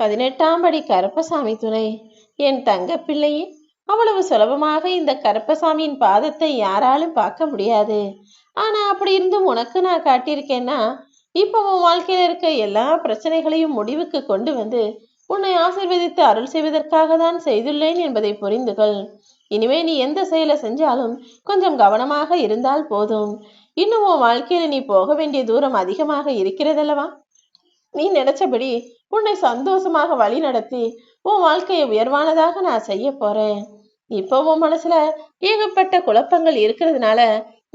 18ஆம் படி கருப்பசாமி துணை. என் தங்க பிள்ளையே, அவ்வளவு சுலபமாக இந்த கருப்பசாமியின் பாதத்தை யாராலும் பார்க்க முடியாது. ஆனா அப்படி இருந்தும் உனக்கு நான் காட்டியிருக்கேன்னா, இப்போ உன் வாழ்க்கையில இருக்க எல்லா பிரச்சனைகளையும் முடிவுக்கு கொண்டு வந்து உன்னை ஆசீர்வதித்து அருள் செய்வதற்காக தான் செய்துள்ளேன் என்பதை புரிந்துகள். இனிமே நீ எந்த செயலை செஞ்சாலும் கொஞ்சம் கவனமாக இருந்தால் போதும். இன்னும் உன் வாழ்க்கையில நீ போக வேண்டிய தூரம் அதிகமாக இருக்கிறதல்லவா? நீ நினைச்சபடி உன்னை சந்தோஷமாக வழி நடத்தி உன் வாழ்க்கையை உயர்வானதாக நான் செய்ய போறேன். இப்போ உன் மனசுல ஏகப்பட்ட குழப்பங்கள் இருக்கிறதுனால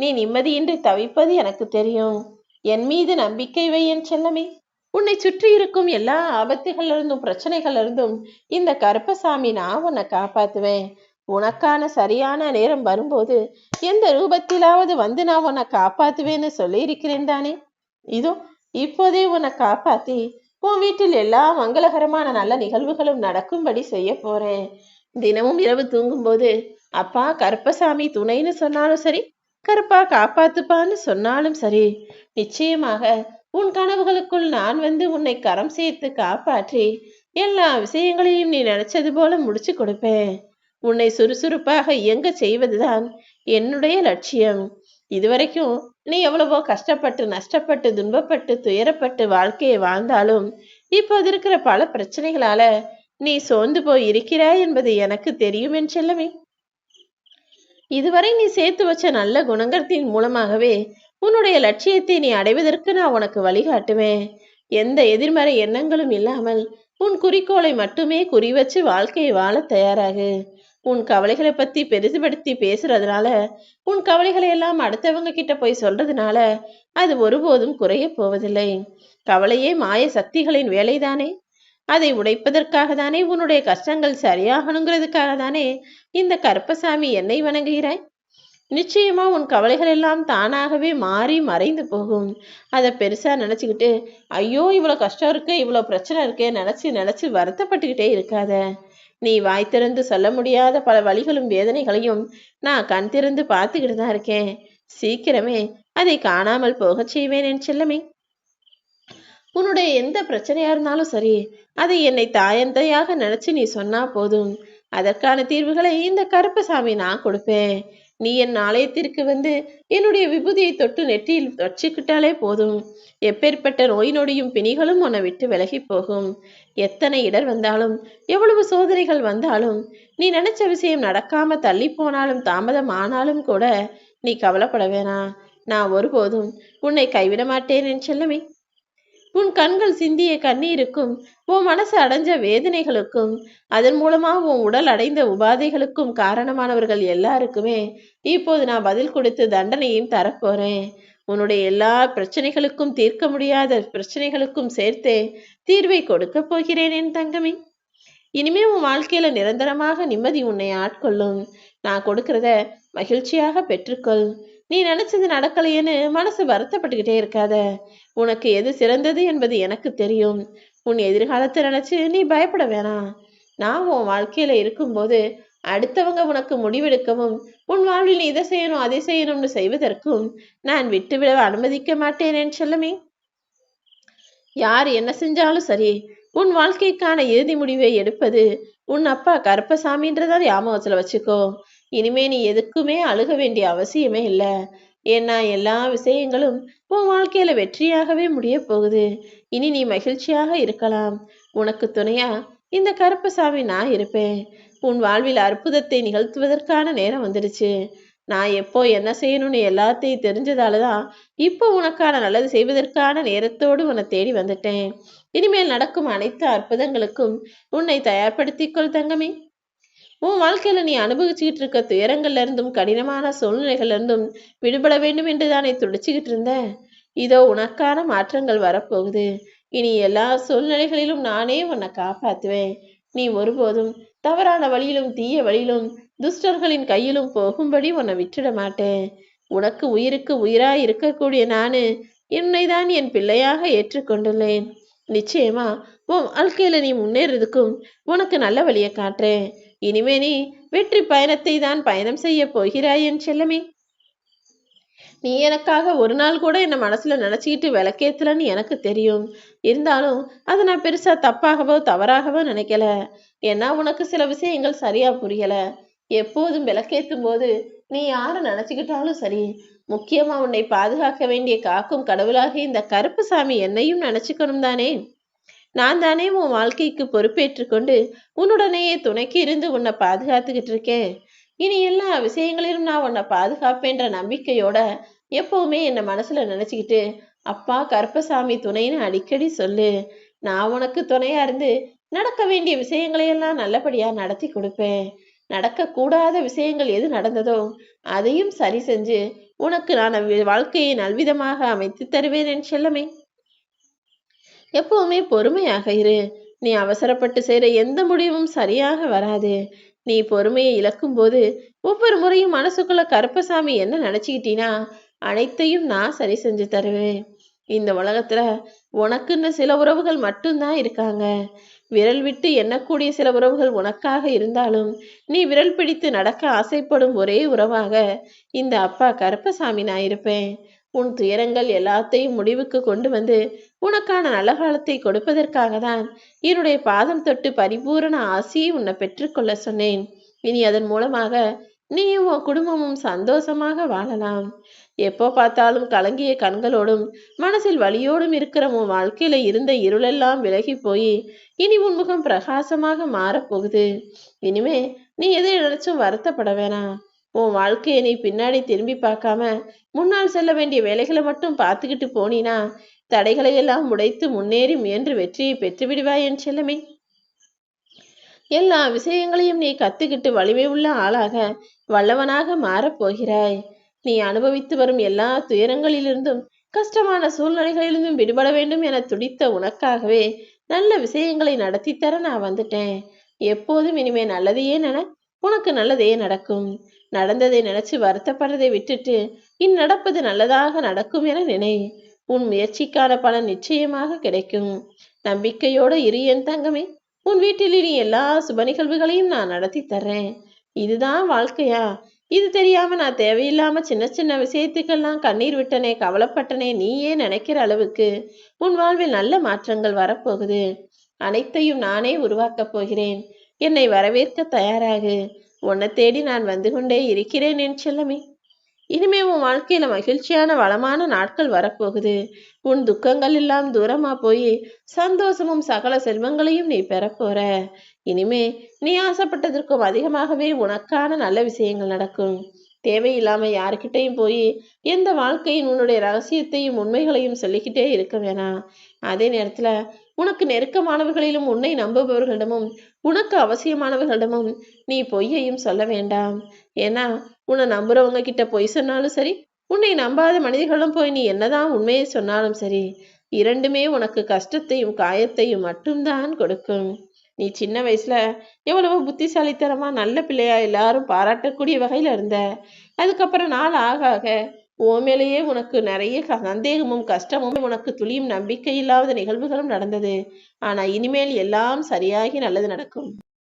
நீ நிம்மதியின்றி தவிப்பது எனக்கு தெரியும். என் மீது நம்பிக்கை வை என் செல்லமே. உன்னை சுற்றி இருக்கும் எல்லா ஆபத்துகள்ல இருந்தும் பிரச்சனைகள்ல இருந்தும் இந்த கருப்பசாமி நான் உன்னை காப்பாத்துவேன். உனக்கான சரியான நேரம் வரும்போது எந்த ரூபத்திலாவது வந்து நான் உன்னை காப்பாத்துவேன்னு சொல்லி இருக்கிறேன் தானே. இதோ இப்போதே உன்னை காப்பாத்தி உன் வீட்டில் எல்லா மங்களகரமான நல்ல நிகழ்வுகளும் நடக்கும்படி செய்ய போறேன். தினமும் இரவு தூங்கும்போது அப்பா கருப்பசாமி துணைன்னு சொன்னாலும் சரி, கருப்பா காப்பாத்துப்பான்னு சொன்னாலும் சரி, நிச்சயமாக உன் கனவுகளுக்குள் நான் வந்து உன்னை கரம் சேர்த்து காப்பாற்றி எல்லா விஷயங்களையும் நீ நினைச்சது போல முடிச்சு கொடுப்பேன். உன்னை சுறுசுறுப்பாக இயங்க செய்வதுதான் என்னுடைய லட்சியம். இதுவரைக்கும் நீ எவ்வளவோ கஷ்டப்பட்டு நஷ்டப்பட்டு துன்பப்பட்டு துயரப்பட்டு வாழ்க்கையை வாழ்ந்தாலும் இப்போது இருக்கிற பல பிரச்சனைகளால நீ சோர்ந்து போய் இருக்கிறாய் என்பது எனக்கு தெரியும் என் செல்லமே. இதுவரை நீ சேர்த்து வச்ச நல்ல குணங்கத்தின் மூலமாகவே உன்னுடைய லட்சியத்தை நீ அடைவதற்கு நான் உனக்கு வழிகாட்டுவேன். எந்த எதிர்மறை எண்ணங்களும் இல்லாமல் உன் குறிக்கோளை மட்டுமே குறி வச்சு வாழ்க்கையை வாழ தயாராகு. உன் கவலைகளை பத்தி பெருசுபடுத்தி பேசுறதுனால, உன் கவலைகளை எல்லாம் அடுத்தவங்க கிட்ட போய் சொல்றதுனால அது ஒருபோதும் குறைய போவதில்லை. கவலையே மாய சக்திகளின் வேலைதானே. அதை உடைப்பதற்காக தானே உன்னுடைய கஷ்டங்கள் சரியாகணுங்கிறதுக்காக தானே இந்த கருப்பசாமி என்னை வணங்குகிறாய். நிச்சயமா உன் கவலைகள் எல்லாம் தானாகவே மாறி மறைந்து போகும். அதை பெருசா நினைச்சுக்கிட்டு ஐயோ இவ்வளவு கஷ்டம் இருக்கு இவ்வளவு பிரச்சனை இருக்கே நினைச்சு நினைச்சு வருத்தப்பட்டுக்கிட்டே இருக்காத. நீ வாய் திறந்து சொல்ல முடியாத பல வழிகளும் வேதனைகளையும் நான் கண் திறந்து பார்த்துக்கிட்டு தான் இருக்கேன். சீக்கிரமே அதை காணாமல் போக செய்வேன் என் செல்லமே. உன்னுடைய எந்த பிரச்சனையா இருந்தாலும் சரி, அதை என்னை தாயந்தையாக நினைச்சு நீ சொன்னா போதும். அதற்கான தீர்வுகளை இந்த கருப்பசாமி நான் கொடுப்பேன். நீ என் ஆலயத்திற்கு வந்து என்னுடைய விபூதியை தொட்டு நெற்றியில் வச்சுக்கிட்டாலே போதும். எப்பேற்பட்ட நோய் நொடியும் பிணிகளும் உன்னை விட்டு விலகி போகும். எத்தனை இடர் வந்தாலும் எவ்வளவு சோதனைகள் வந்தாலும் நீ நினைச்ச விஷயம் நடக்காம தள்ளி போனாலும் தாமதம் ஆனாலும் கூட நீ கவலைப்பட வேணாம். நான் ஒருபோதும் உன்னை கைவிட மாட்டேன் என் செல்லமே. உன் கண்கள் சிந்திய கண்ணீருக்கும் உன் மனசு அடைஞ்ச வேதனைகளுக்கும் அதன் மூலமா உன் உடல் அடைந்த உபாதைகளுக்கும் காரணமானவர்கள் எல்லாருக்குமே இப்போது நான் பதில் கொடுத்து தண்டனையும் தரப்போறேன். உன்னுடைய எல்லா பிரச்சனைகளுக்கும் தீர்க்க முடியாத பிரச்சனைகளுக்கும் சேர்த்தே தீர்வை கொடுக்க போகிறேன் என் தங்கமே. இனிமே உன் வாழ்க்கையில நிரந்தரமாக நிம்மதி உன்னை ஆட்கொள்ளும். நான் கொடுக்கறத மகிழ்ச்சியாக பெற்றுக்கொள். நீ நினைச்சது நடக்கலையேன்னு மனசு வருத்தப்பட்டுக்கிட்டே இருக்காத. உனக்கு எது சிறந்தது என்பது எனக்கு தெரியும். உன் எதிர்காலத்தை நினைச்சு நீ பயப்பட வேணாம். நான் உன் வாழ்க்கையில இருக்கும்போது அடுத்தவங்க உனக்கு முடிவெடுக்கவும் உன் வாழ்வில் இதை செய்யணும் அதை செய்யணும்னு செய்வதற்கும் நான் விட்டுவிட அனுமதிக்க மாட்டேன் என் செல்லமே. யார் என்ன செஞ்சாலும் சரி, உன் வாழ்க்கைக்கான இறுதி முடிவை எடுப்பது உன் அப்பா கருப்பசாமின்றதான் ஞாபகத்துல வச்சுக்கோ. இனிமே நீ எதுக்குமே அழுக வேண்டிய அவசியமே இல்லை. ஏன்னா எல்லா விஷயங்களும் உன் வாழ்க்கையில வெற்றியாகவே முடிய போகுது. இனி நீ மகிழ்ச்சியாக இருக்கலாம். உனக்கு துணையா இந்த கருப்பசாமி நான் இருப்பேன். உன் வாழ்வில் அற்புதத்தை நிகழ்த்துவதற்கான நேரம் வந்துடுச்சு. நான் எப்போ என்ன செய்யணும்னு எல்லாத்தையும் தெரிஞ்சதாலதான் இப்போ உனக்கான நல்லது செய்வதற்கான நேரத்தோடு உன்னை தேடி வந்துட்டேன். இனிமேல் நடக்கும் அனைத்து அற்புதங்களுக்கும் உன்னை தயார்படுத்திக்கொள் தங்கமே. உன் வாழ்க்கையில நீ அனுபவிச்சுக்கிட்டு இருக்க துயரங்கள்ல இருந்தும் கடினமான சூழ்நிலைகள்ல இருந்தும் விடுபட வேண்டும் என்று தானே துடிச்சுக்கிட்டு இருந்த. இதோ உனக்கான மாற்றங்கள் வரப்போகுது. இனி எல்லா சூழ்நிலைகளிலும் நானே உன்னை காப்பாத்துவேன். நீ ஒருபோதும் தவறான வழியிலும் தீய வழியிலும் துஷ்டர்களின் கையிலும் போகும்படி உன்னை விட்டுட மாட்டேன். உனக்கு உயிருக்கு உயிராய் இருக்கக்கூடிய நானு என்னைதான் என் பிள்ளையாக ஏற்றுக்கொண்டுள்ளேன். நிச்சயமா உன் வாழ்க்கையில நீ முன்னேறதுக்கும் உனக்கு நல்ல வழியை காட்டுறேன். இனிமே நீ வெற்றி பயணத்தை தான் பயணம் செய்ய போகிறாய் என் செல்லமே. நீ எனக்காக ஒரு நாள் கூட என்ன மனசுல நினைச்சுக்கிட்டு விளக்கேத்தலன்னு எனக்கு தெரியும். இருந்தாலும் அதை நான் பெருசா தப்பாகவோ தவறாகவோ நினைக்கல. ஏன்னா உனக்கு சில விஷயங்கள் சரியா புரியல. எப்போதும் விளக்கேத்தும் போது நீ யாரை நினைச்சுக்கிட்டாலும் சரி, முக்கியமா உன்னை பாதுகாக்க வேண்டிய காக்கும் கடவுளாக இந்த கருப்புசாமி என்னையும் நினைச்சுக்கணும் தானே. நான் தானே உன் வாழ்க்கைக்கு பொறுப்பேற்றுக் கொண்டு உன்னுடனேயே துணைக்கு இருந்து உன்னை பாதுகாத்துக்கிட்டு இருக்கேன். இனி எல்லா விஷயங்களிலும் நான் உன்னை பாதுகாப்பேன்ற நம்பிக்கையோட எப்பவுமே என்னை மனசுல நினைச்சுக்கிட்டு அப்பா கருப்பசாமி துணைன்னு அடிக்கடி சொல்லு. நான் உனக்கு துணையா இருந்து நடக்க வேண்டிய விஷயங்களையெல்லாம் நல்லபடியா நடத்தி கொடுப்பேன். நடக்கக்கூடாத விஷயங்கள் எது நடந்ததோ அதையும் சரி செஞ்சு உனக்கு நான் வாழ்க்கையை நல்விதமாக அமைத்து தருவேன் என் செல்லமே. எப்பவுமே பொறுமையாக இரு. நீ அவசரப்பட்டு செய்கிற எந்த முடிவும் சரியாக வராது. நீ பொறுமையை இழக்கும் போது ஒவ்வொரு முறையும் மனசுக்குள்ள கருப்பசாமி என்ன நினைச்சுக்கிட்டீனா அனைத்தையும் நான் சரி செஞ்சு தருவேன். இந்த உலகத்துல உனக்குன்னு சில உறவுகள் மட்டும்தான் இருக்காங்க. விரல் விட்டு எண்ணக்கூடிய சில உறவுகள் உனக்காக இருந்தாலும் நீ விரல் பிடித்து நடக்க ஆசைப்படும் ஒரே உறவாக இந்த அப்பா கருப்பசாமி நான் இருப்பேன். உன் துயரங்கள் எல்லாத்தையும் முடிவுக்கு கொண்டு வந்து உனக்கான நல்ல காலத்தை கொடுப்பதற்காக தான் என்னுடைய பாதம் தொட்டு பரிபூரண ஆசியை உன்னை பெற்றுக்கொள்ள சொன்னேன். இனி அதன் மூலமாக நீயும் உன் குடும்பமும் சந்தோஷமாக வாழலாம். எப்போ பார்த்தாலும் கலங்கிய கண்களோடும் மனசில் வலியோடும் இருக்கிற உன் வாழ்க்கையில இருந்த இருளெல்லாம் விலகி போய் இனி உன் முகம் பிரகாசமாக மாறப்போகுது. இனிமே நீ எதை நினைச்சும் வருத்தப்பட வேணாம். உன் வாழ்க்கையை நீ பின்னாடி திரும்பி பார்க்காம முன்னால் செல்ல வேண்டிய வேலைகளை மட்டும் பார்த்துக்கிட்டு போனீனா தடைகளை எல்லாம் உடைத்து முன்னேறி முயன்று வெற்றியை பெற்று விடுவாய் என் செல்லமே. எல்லா விஷயங்களையும் நீ கத்துக்கிட்டு வலிமை உள்ள ஆளாக வல்லவனாக மாறப்போகிறாய். நீ அனுபவித்து வரும் எல்லா துயரங்களிலிருந்தும் கஷ்டமான சூழ்நிலைகளிலிருந்தும் விடுபட வேண்டும் என துடித்த உனக்காகவே நல்ல விஷயங்களை நடத்தித்தர நான் வந்துட்டேன். எப்போதும் இனிமே நல்லதையே உனக்கு நல்லதே நடக்கும். நடந்ததை நினைச்சு வருத்தப்படுறதை விட்டுட்டு இந்நடப்பது நல்லதாக நடக்கும் என நினை. உன் முயற்சிக்கான பலன் நிச்சயமாக கிடைக்கும். நம்பிக்கையோடு இரு என் தங்கமே. உன் வீட்டில் இனி எல்லா சுப நிகழ்வுகளையும் நான் நடத்தி தர்றேன். இதுதான் வாழ்க்கையா? இது தெரியாம நான் தேவையில்லாம சின்ன சின்ன விஷயத்துக்கெல்லாம் கண்ணீர் விட்டனே, கவலைப்பட்டனே, நீயே நினைக்கிற அளவுக்கு உன் வாழ்வில் நல்ல மாற்றங்கள் வரப்போகுது. அனைத்தையும் நானே உருவாக்கப் போகிறேன். என்னை வரவேற்க தயாராகு. உன்னை தேடி நான் வந்து கொண்டே இருக்கிறேன் என் செல்லமே. இனிமே உன் வாழ்க்கையில மகிழ்ச்சியான வளமான நாட்கள் வரப்போகுது. உன் துக்கங்கள் எல்லாம் தூரமா போய் சந்தோஷமும் சகல செல்வங்களையும் நீ பெறப்போற. இனிமே நீ ஆசைப்பட்டதற்கும் அதிகமாகவே உனக்கான நல்ல விஷயங்கள் நடக்கும். தேவையில்லாம யாருக்கிட்டையும் போய் எந்த வாழ்க்கையின் உன்னுடைய ரகசியத்தையும் உண்மைகளையும் சொல்லிக்கிட்டே இருக்க வேணாம். அதே நேரத்துல உனக்கு நெருக்கமானவர்களிலும் உன்னை நம்புபவர்களிடமும் உனக்கு அவசியமானவர்களிடமும் நீ பொய்யையும் சொல்ல வேண்டாம். ஏன்னா உன்னை நம்புறவங்க கிட்ட பொய் சொன்னாலும் சரி, உன்னை நம்பாத மனிதர்களும் போய் நீ என்னதான் உண்மையை சொன்னாலும் சரி, இரண்டுமே உனக்கு கஷ்டத்தையும் காயத்தையும் மட்டும்தான் கொடுக்கும். நீ சின்ன வயசுல எவ்வளவோ புத்திசாலித்தனமா நல்ல பிள்ளையா எல்லாரும் பாராட்டக்கூடிய வகையில இருந்த. அதுக்கப்புறம் நாள் ஆக ஆக உன் மேலேயே உனக்கு நிறைய சந்தேகமும் கஷ்டமும் உனக்கு துளியும் நம்பிக்கை இல்லாத நிகழ்வுகளும் நடந்தது. ஆனா இனிமேல் எல்லாம் சரியாகி நல்லது நடக்கும்.